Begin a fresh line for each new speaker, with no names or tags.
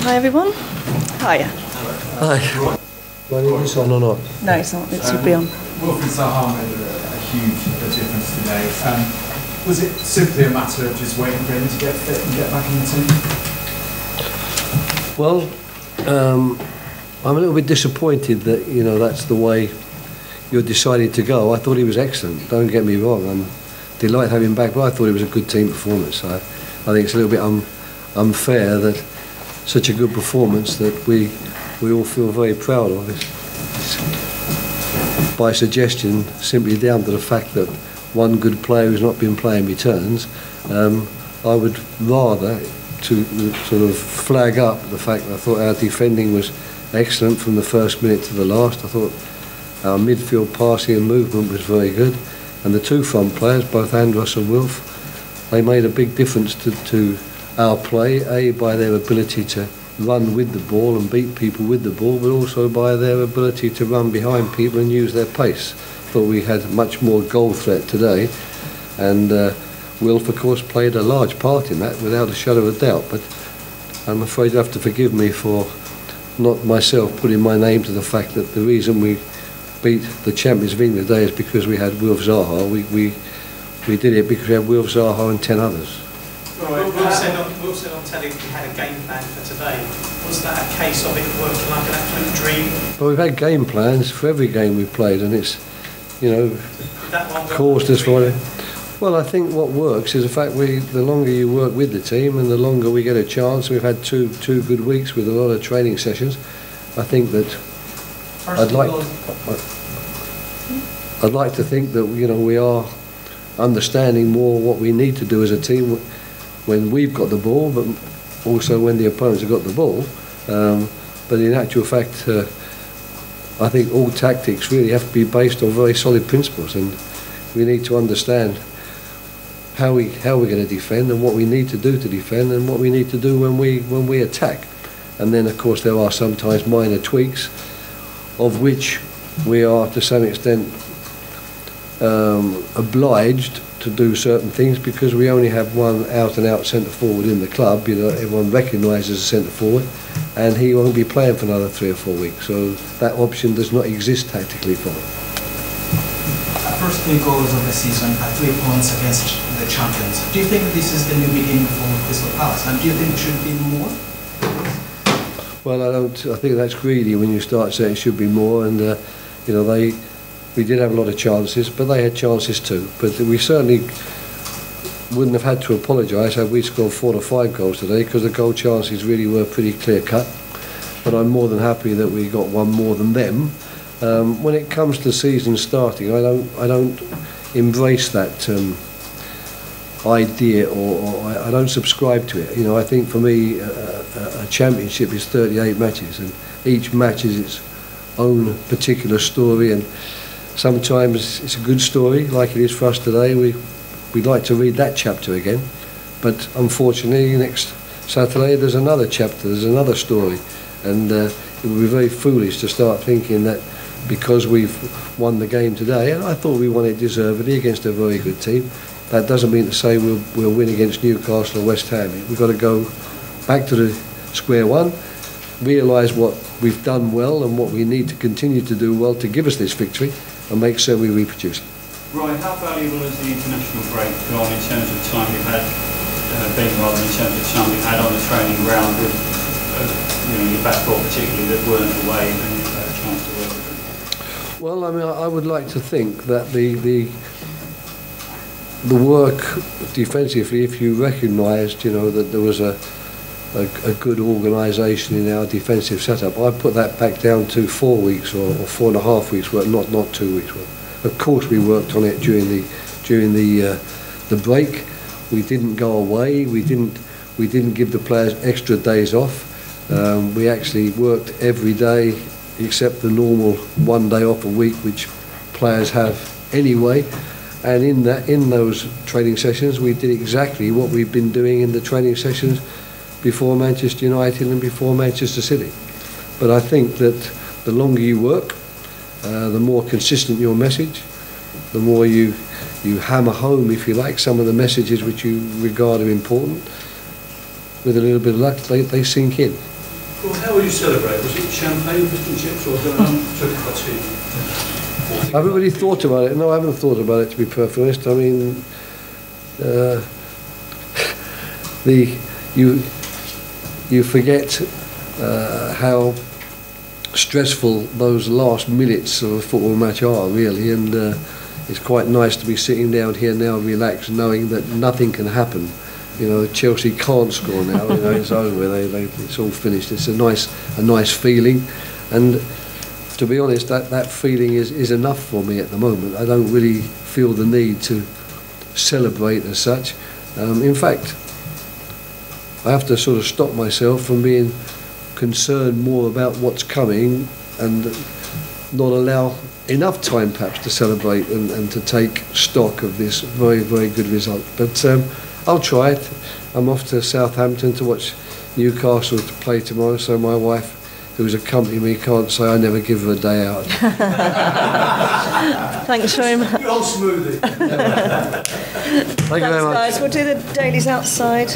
Hi everyone. Hiya.
Hi. Is this on or not?
No, it's not. It should be on.
Wilfried Zaha made a huge difference today. Was it simply a matter of just waiting for him to get fit and get back in the team?
Well, I'm a little bit disappointed that that's the way you're deciding to go. I thought he was excellent. Don't get me wrong. I'm delighted having him back, but I thought it was a good team performance. I think it's a little bit unfair that such a good performance that we all feel very proud of. It's by suggestion, simply down to the fact that one good player who's not been playing returns. I would rather to sort of flag up the fact that I thought our defending was excellent from the first minute to the last. I thought our midfield passing and movement was very good, and the two front players, both Andros and Wilf, they made a big difference to our play, by their ability to run with the ball and beat people with the ball, but also by their ability to run behind people and use their pace. Thought we had much more goal threat today, and Wilf of course played a large part in that without a shadow of a doubt, but I'm afraid you have to forgive me for not myself putting my name to the fact that the reason we beat the champions of England today is because we had Wilf Zaha. We did it because we had Wilf Zaha and 10 others.
Will said on telly that you had a game plan for today. Was that a case of it working like an absolute dream?
Well, we've had game plans for every game we've played, and it's caused us for it. Well, I think what works is the fact the longer you work with the team and the longer we get a chance. We've had two good weeks with a lot of training sessions. I think that I'd like to think that we are understanding more what we need to do as a team when we've got the ball, but also when the opponents have got the ball. But in actual fact, I think all tactics really have to be based on very solid principles, and we need to understand how we're going to defend and what we need to do to defend and what we need to do when we attack. And then of course there are sometimes minor tweaks of which we are to some extent obliged to do certain things because we only have one out-and-out centre forward in the club. Everyone recognises a centre forward, and he won't be playing for another 3 or 4 weeks, so that option does not exist tactically for him.
First 3 goals of the season are 3 points against the champions. Do you think this is the new beginning for Crystal Palace, and do you think it should be more?
Well, I think that's greedy when you start saying it should be more, and we did have a lot of chances, but they had chances too. But we certainly wouldn't have had to apologise had we scored 4 or 5 goals today, because the goal chances really were pretty clear cut. But I'm more than happy that we got one more than them. When it comes to season starting, I don't embrace that idea, or I don't subscribe to it. I think for me a championship is 38 matches, and each match is its own particular story, and sometimes it's a good story like it is for us today. We'd like to read that chapter again, but unfortunately next Saturday there's another chapter, there's another story, and it would be very foolish to start thinking that because we've won the game today, and I thought we won it deservedly against a very good team, that doesn't mean to say we'll win against Newcastle or West Ham. We've got to go back to the square one, realise what we've done well and what we need to continue to do well to give us this victory, and make sure we reproduce it.
Roy, how valuable has the international break gone in terms of time you've had, in terms of time you've had on the training ground with your back four particularly that weren't away and you've had a chance to work with them?
Well, I mean, I would like to think that the work defensively, if you recognised, that there was a good organisation in our defensive setup, I put that back down to 4 weeks or 4.5 weeks work, not 2 weeks work. Of course, we worked on it during the break. We didn't go away. We didn't give the players extra days off. We actually worked every day except the normal 1 day off a week, which players have anyway. And in those training sessions, we did exactly what we've been doing in the training sessions before Manchester United and before Manchester City. But I think that the longer you work, the more consistent your message, the more you you hammer home, if you like, some of the messages which you regard are important. With a little bit of luck, they sink in.
Well, how will you celebrate? Was it champagne, fish and chips, or took a tea?
I haven't really thought about it. No, I haven't thought about it, to be perfectly honest. I mean, you forget how stressful those last minutes of a football match are, really, and it's quite nice to be sitting down here now, relaxed, knowing that nothing can happen. You know, Chelsea can't score now. You know, it's over. It's all finished. It's a nice feeling, and to be honest, that feeling is enough for me at the moment. I don't really feel the need to celebrate as such. In fact, I have to sort of stop myself from being concerned more about what's coming and not allow enough time perhaps to celebrate and to take stock of this very, very good result. But I'll try it. I'm off to Southampton to watch Newcastle to play tomorrow, so my wife, who's accompanying me, can't say I never give her a day out.
Thanks very much.
Good old smoothie.
Thank you very much.
Guys. We'll do the dailies outside.